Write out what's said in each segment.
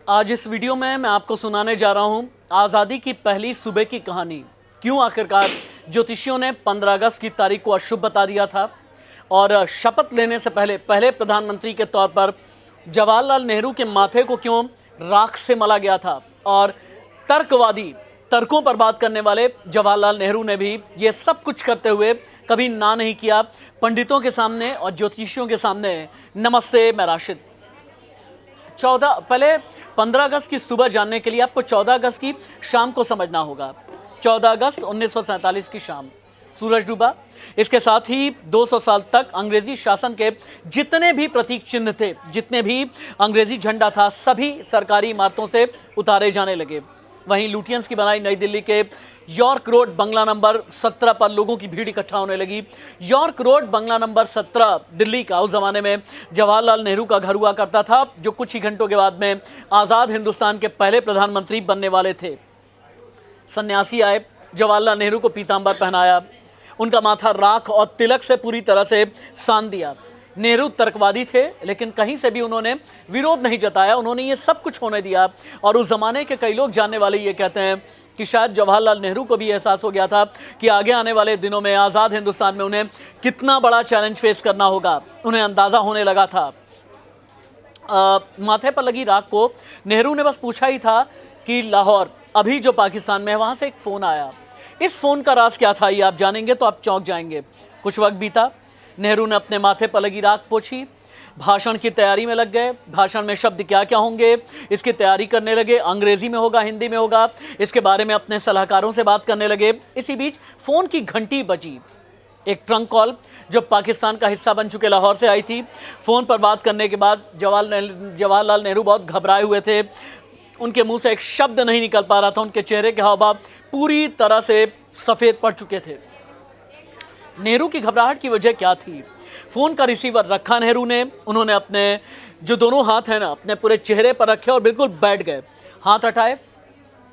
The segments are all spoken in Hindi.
आज इस वीडियो में मैं आपको सुनाने जा रहा हूं आज़ादी की पहली सुबह की कहानी। क्यों आखिरकार ज्योतिषियों ने 15 अगस्त की तारीख को अशुभ बता दिया था और शपथ लेने से पहले पहले प्रधानमंत्री के तौर पर जवाहरलाल नेहरू के माथे को क्यों राख से मला गया था। और तर्कवादी तर्कों पर बात करने वाले जवाहरलाल नेहरू ने भी ये सब कुछ करते हुए कभी ना नहीं किया पंडितों के सामने और ज्योतिषियों के सामने। नमस्ते, मैं राशिद। 15 अगस्त की सुबह जानने के लिए आपको 14 अगस्त की शाम को समझना होगा। 14 अगस्त 1947 की शाम सूरज डूबा। इसके साथ ही 200 साल तक अंग्रेजी शासन के जितने भी प्रतीक चिन्ह थे, जितने भी अंग्रेजी झंडा था, सभी सरकारी इमारतों से उतारे जाने लगे। वहीं लुटियंस की बनाई नई दिल्ली के यॉर्क रोड बंगला नंबर 17 पर लोगों की भीड़ इकट्ठा होने लगी। यॉर्क रोड बंगला नंबर 17 दिल्ली का उस जमाने में जवाहरलाल नेहरू का घर हुआ करता था, जो कुछ ही घंटों के बाद में आज़ाद हिंदुस्तान के पहले प्रधानमंत्री बनने वाले थे। सन्यासी आए, जवाहरलाल नेहरू को पीतांबर पहनाया, उनका माथा राख और तिलक से पूरी तरह से सान दिया। नेहरू तर्कवादी थे, लेकिन कहीं से भी उन्होंने विरोध नहीं जताया। उन्होंने ये सब कुछ होने दिया। और उस ज़माने के कई लोग जानने वाले ये कहते हैं कि शायद जवाहरलाल नेहरू को भी एहसास हो गया था कि आगे आने वाले दिनों में आज़ाद हिंदुस्तान में उन्हें कितना बड़ा चैलेंज फेस करना होगा। उन्हें अंदाज़ा होने लगा था। माथे पर लगी राख को नेहरू ने बस पूछा ही था कि लाहौर, अभी जो पाकिस्तान में है, वहाँ से एक फ़ोन आया। इस फ़ोन का राज क्या था ये आप जानेंगे तो आप चौंक जाएंगे। कुछ वक्त बीता, नेहरू ने अपने माथे पर लगी राख पोंछी, भाषण की तैयारी में लग गए। भाषण में शब्द क्या क्या होंगे इसकी तैयारी करने लगे। अंग्रेजी में होगा, हिंदी में होगा, इसके बारे में अपने सलाहकारों से बात करने लगे। इसी बीच फ़ोन की घंटी बजी। एक ट्रंक कॉल जो पाकिस्तान का हिस्सा बन चुके लाहौर से आई थी। फ़ोन पर बात करने के बाद जवाहरलाल नेहरू बहुत घबराए हुए थे। उनके मुंह से एक शब्द नहीं निकल पा रहा था। उनके चेहरे के हाव भाव पूरी तरह से सफ़ेद पड़ चुके थे। नेहरू की घबराहट की वजह क्या थी? फ़ोन का रिसीवर रखा नेहरू ने। उन्होंने अपने जो दोनों हाथ हैं ना, अपने पूरे चेहरे पर रखे और बिल्कुल बैठ गए। हाथ हटाए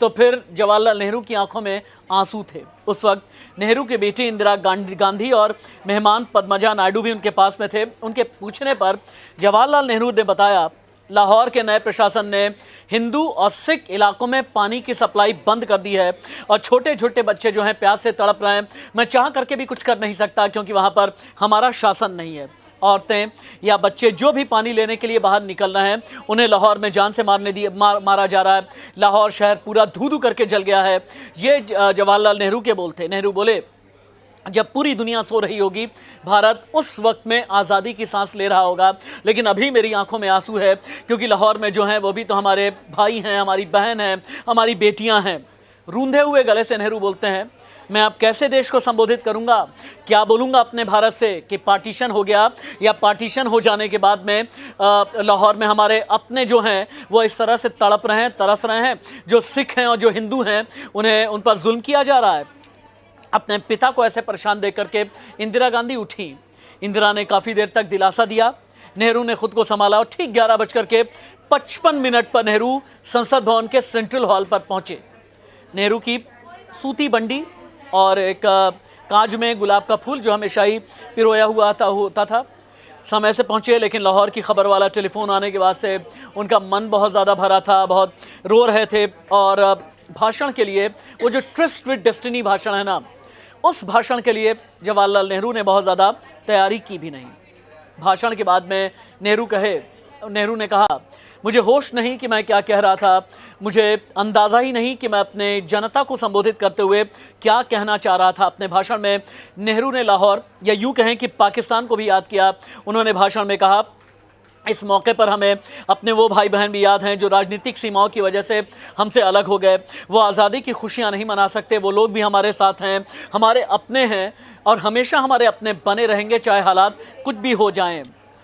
तो फिर जवाहरलाल नेहरू की आंखों में आंसू थे। उस वक्त नेहरू की बेटी इंदिरा गांधी और मेहमान पद्मजा नायडू भी उनके पास में थे। उनके पूछने पर जवाहरलाल नेहरू ने बताया, लाहौर के नए प्रशासन ने हिंदू और सिख इलाकों में पानी की सप्लाई बंद कर दी है और छोटे छोटे बच्चे जो हैं प्यास से तड़प रहे हैं। मैं चाह करके भी कुछ कर नहीं सकता क्योंकि वहाँ पर हमारा शासन नहीं है। औरतें या बच्चे जो भी पानी लेने के लिए बाहर निकल रहे हैं, उन्हें लाहौर में जान से मारा जा रहा है। लाहौर शहर पूरा धू धू करके जल गया है। ये जवाहरलाल नेहरू के बोल थे। नेहरू बोले, जब पूरी दुनिया सो रही होगी, भारत उस वक्त में आज़ादी की सांस ले रहा होगा, लेकिन अभी मेरी आंखों में आंसू है क्योंकि लाहौर में जो हैं वो भी तो हमारे भाई हैं, हमारी बहन हैं, हमारी बेटियां हैं। रूंधे हुए गले से नेहरू बोलते हैं, मैं अब कैसे देश को संबोधित करूंगा? क्या बोलूंगा अपने भारत से कि पार्टीशन हो गया, या पार्टीशन हो जाने के बाद में लाहौर में हमारे अपने जो हैं वो इस तरह से तड़प रहे हैं, तरस रहे हैं। जो सिख हैं और जो हिंदू हैं उन पर जुल्म किया जा रहा है। अपने पिता को ऐसे परेशान देख करके इंदिरा गांधी उठी। इंदिरा ने काफ़ी देर तक दिलासा दिया। नेहरू ने खुद को संभाला और ठीक 11:55 पर नेहरू संसद भवन के सेंट्रल हॉल पर पहुंचे। नेहरू की सूती बंडी और एक कांच में गुलाब का फूल जो हमेशा ही पिरोया हुआ होता था। समय से पहुंचे, लेकिन लाहौर की खबर वाला टेलीफोन आने के बाद से उनका मन बहुत ज़्यादा भरा था, बहुत रो रहे थे। और भाषण के लिए वो जो ट्रस्ट विद डेस्टिनी भाषण है ना, उस भाषण के लिए जवाहरलाल नेहरू ने बहुत ज़्यादा तैयारी की भी नहीं। भाषण के बाद में नेहरू ने कहा, मुझे होश नहीं कि मैं क्या कह रहा था, मुझे अंदाज़ा ही नहीं कि मैं अपने जनता को संबोधित करते हुए क्या कहना चाह रहा था। अपने भाषण में नेहरू ने लाहौर, या यूँ कहें कि पाकिस्तान को भी याद किया। उन्होंने भाषण में कहा, इस मौके पर हमें अपने वो भाई बहन भी याद हैं जो राजनीतिक सीमाओं की वजह से हमसे अलग हो गए। वो आज़ादी की खुशियाँ नहीं मना सकते। वो लोग भी हमारे साथ हैं, हमारे अपने हैं और हमेशा हमारे अपने बने रहेंगे, चाहे हालात कुछ भी हो जाएं।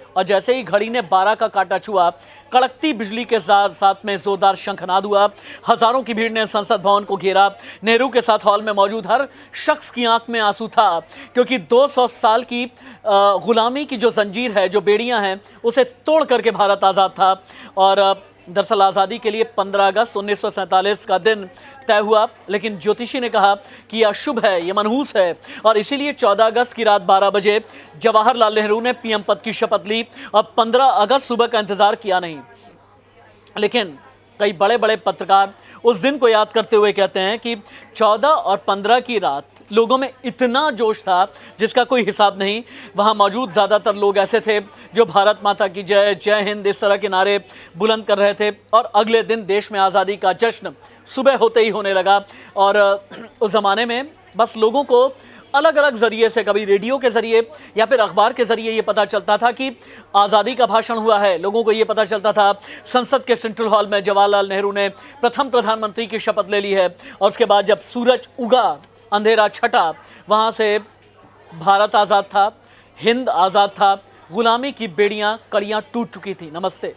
और जैसे ही घड़ी ने 12 का काटा छुआ, कड़कती बिजली के साथ में जोरदार शंखनाद हुआ। हज़ारों की भीड़ ने संसद भवन को घेरा। नेहरू के साथ हॉल में मौजूद हर शख्स की आंख में आंसू था, क्योंकि 200 साल की गुलामी की जो जंजीर है, जो बेड़ियां हैं, उसे तोड़ करके भारत आज़ाद था। और दरअसल आज़ादी के लिए 15 अगस्त 1947 का दिन तय हुआ, लेकिन ज्योतिषी ने कहा कि यह अशुभ है, यह मनहूस है, और इसीलिए 14 अगस्त की रात 12 बजे जवाहरलाल नेहरू ने पीएम पद की शपथ ली और 15 अगस्त सुबह का इंतजार किया नहीं। लेकिन कई बड़े बड़े पत्रकार उस दिन को याद करते हुए कहते हैं कि 14 और 15 की रात लोगों में इतना जोश था जिसका कोई हिसाब नहीं। वहाँ मौजूद ज़्यादातर लोग ऐसे थे जो भारत माता की जय, जय हिंद इस तरह के नारे बुलंद कर रहे थे। और अगले दिन देश में आज़ादी का जश्न सुबह होते ही होने लगा। और उस ज़माने में बस लोगों को अलग अलग ज़रिए से, कभी रेडियो के ज़रिए या फिर अखबार के ज़रिए ये पता चलता था कि आज़ादी का भाषण हुआ है। लोगों को ये पता चलता था संसद के सेंट्रल हॉल में जवाहरलाल नेहरू ने प्रथम प्रधानमंत्री की शपथ ले ली है। और उसके बाद जब सूरज उगा, अंधेरा छटा, वहाँ से भारत आज़ाद था, हिंद आज़ाद था, गुलामी की बेड़ियाँ कड़ियाँ टूट चुकी थी। नमस्ते।